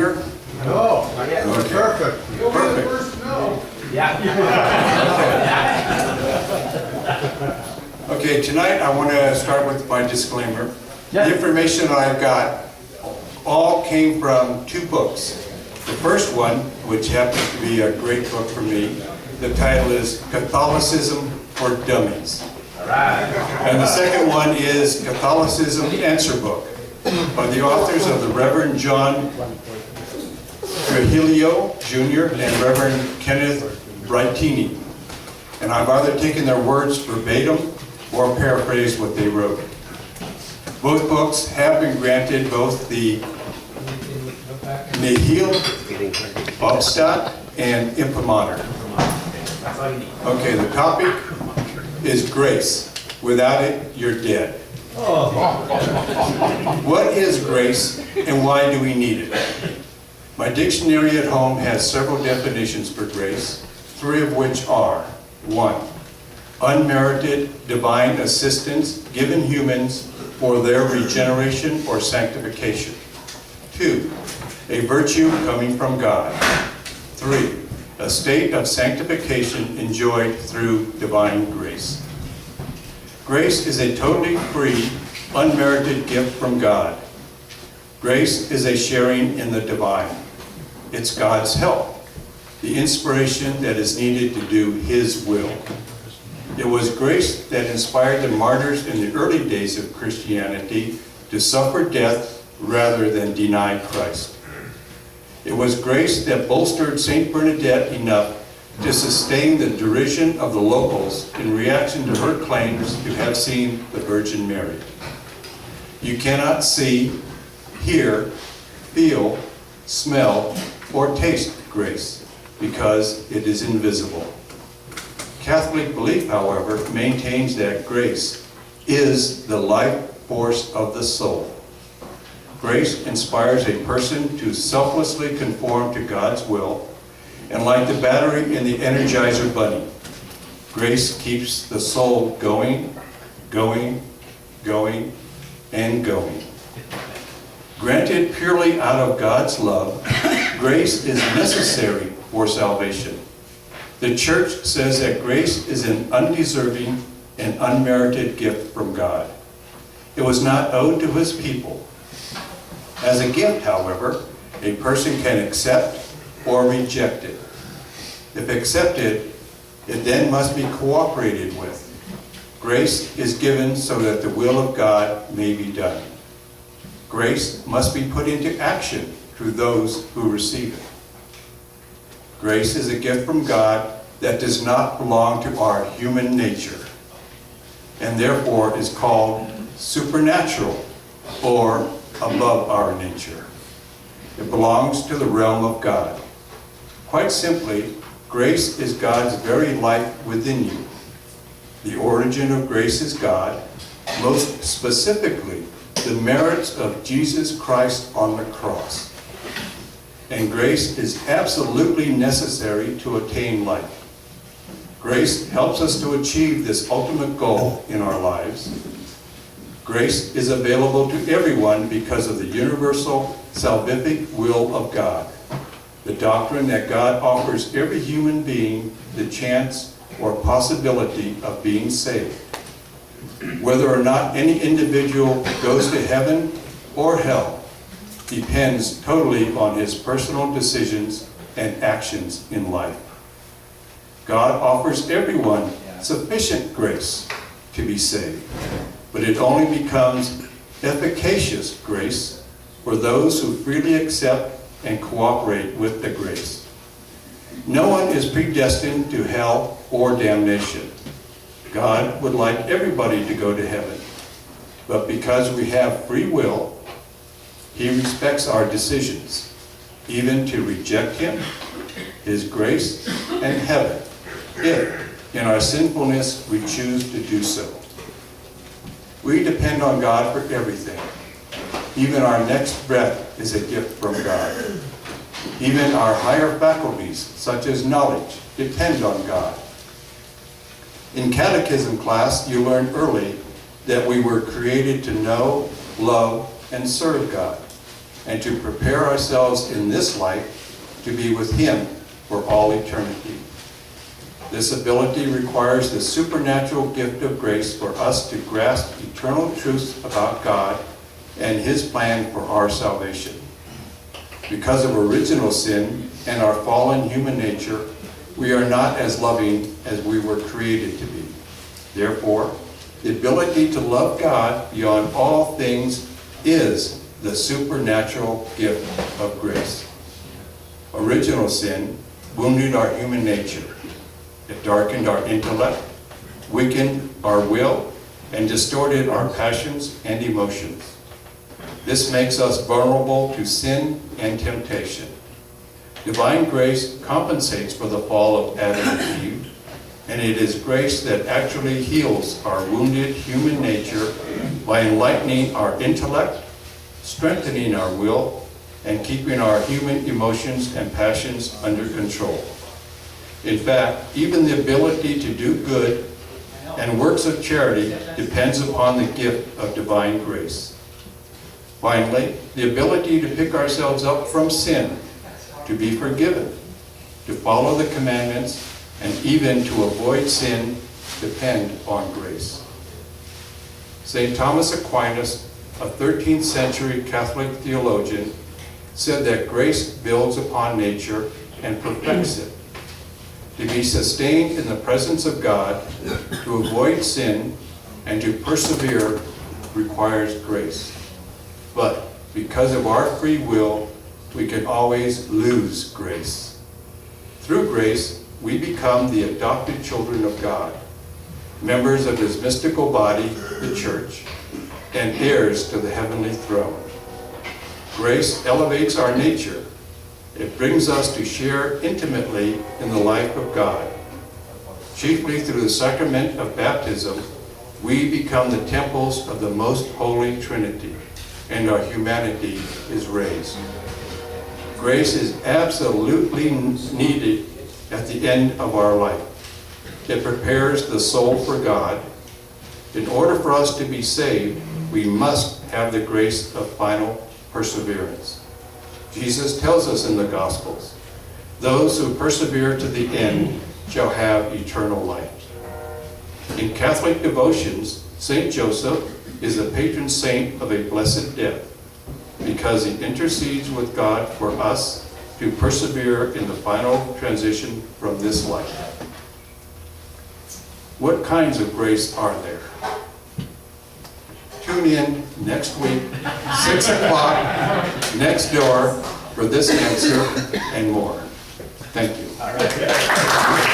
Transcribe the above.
here? No. Okay. Perfect. You'll be the Perfect. first to know. Okay, tonight I want to start with my disclaimer. The information I've got all came from two books. The first one, which happens to be a great book for me, the title is Catholicism for Dummies. And the second one is Catholicism Answer Book by the authors of the Reverend John Trujillo Jr. and Reverend Kenneth Brightini. And I've either taken their words verbatim or paraphrased what they wrote. Both books have been granted both the Nihil Obstat and Imprimatur. Okay, the topic is grace. Without it, you're dead. What is grace and why do we need it? My dictionary at home has several definitions for grace, three of which are: 1, unmerited divine assistance given humans for their regeneration or sanctification. 2, a virtue coming from God. 3, a state of sanctification enjoyed through divine grace. Grace is a totally free, unmerited gift from God. Grace is a sharing in the divine. It's God's help, the inspiration that is needed to do His will. It was grace that inspired the martyrs in the early days of Christianity to suffer death rather than deny Christ. It was grace that bolstered St. Bernadette enough to sustain the derision of the locals in reaction to her claims to have seen the Virgin Mary. You cannot see, hear, feel, smell, or taste grace because it is invisible. Catholic belief, however, maintains that grace is the life force of the soul. Grace inspires a person to selflessly conform to God's will, and like the battery in the Energizer Bunny, grace keeps the soul going, going, going, and going. Granted purely out of God's love, grace is necessary for salvation. The Church says that grace is an undeserving and unmerited gift from God. It was not owed to His people. As a gift, however, a person can accept or reject it. If accepted, it then must be cooperated with. Grace is given so that the will of God may be done. Grace must be put into action through those who receive it. Grace is a gift from God that does not belong to our human nature, and therefore is called supernatural or above our nature. It belongs to the realm of God. Quite simply, grace is God's very life within you. The origin of grace is God, most specifically, the merits of Jesus Christ on the cross. And grace is absolutely necessary to attain life. Grace helps us to achieve this ultimate goal in our lives. Grace is available to everyone because of the universal salvific will of God, the doctrine that God offers every human being the chance or possibility of being saved. Whether or not any individual goes to heaven or hell depends totally on his personal decisions and actions in life. God offers everyone sufficient grace to be saved, but it only becomes efficacious grace for those who freely accept and cooperate with the grace. No one is predestined to hell or damnation. God would like everybody to go to heaven, but because we have free will, He respects our decisions, even to reject Him, His grace, and heaven, if in our sinfulness we choose to do so. We depend on God for everything. Even our next breath is a gift from God. Even our higher faculties, such as knowledge, depend on God. In catechism class, you learned early that we were created to know, love, and serve God. and to prepare ourselves in this life to be with Him for all eternity. This ability requires the supernatural gift of grace for us to grasp eternal truths about God and His plan for our salvation. Because of original sin and our fallen human nature, we are not as loving as we were created to be. Therefore, the ability to love God beyond all things is the supernatural gift of grace. Original sin wounded our human nature. It darkened our intellect, weakened our will, and distorted our passions and emotions. This makes us vulnerable to sin and temptation. Divine grace compensates for the fall of Adam and Eve, and it is grace that actually heals our wounded human nature by enlightening our intellect, strengthening our will, and keeping our human emotions and passions under control. In fact, even the ability to do good and works of charity depends upon the gift of divine grace. Finally, the ability to pick ourselves up from sin, to be forgiven, to follow the commandments, and even to avoid sin depend upon grace. St. Thomas Aquinas, a 13th century Catholic theologian, said that grace builds upon nature and perfects it. To be sustained in the presence of God, to avoid sin, and to persevere requires grace. But because of our free will, we can always lose grace. Through grace, we become the adopted children of God, members of His mystical body, the Church, and heirs to the heavenly throne. Grace elevates our nature. It brings us to share intimately in the life of God. Chiefly through the sacrament of baptism, we become the temples of the most holy Trinity, and our humanity is raised. Grace is absolutely needed at the end of our life. It prepares the soul for God. In order for us to be saved, we must have the grace of final perseverance. Jesus tells us in the Gospels, "Those who persevere to the end shall have eternal life." In Catholic devotions, St. Joseph is the patron saint of a blessed death because he intercedes with God for us to persevere in the final transition from this life. What kinds of grace are there? Tune in next week, 6 o'clock, next door, for this answer and more. Thank you. All right.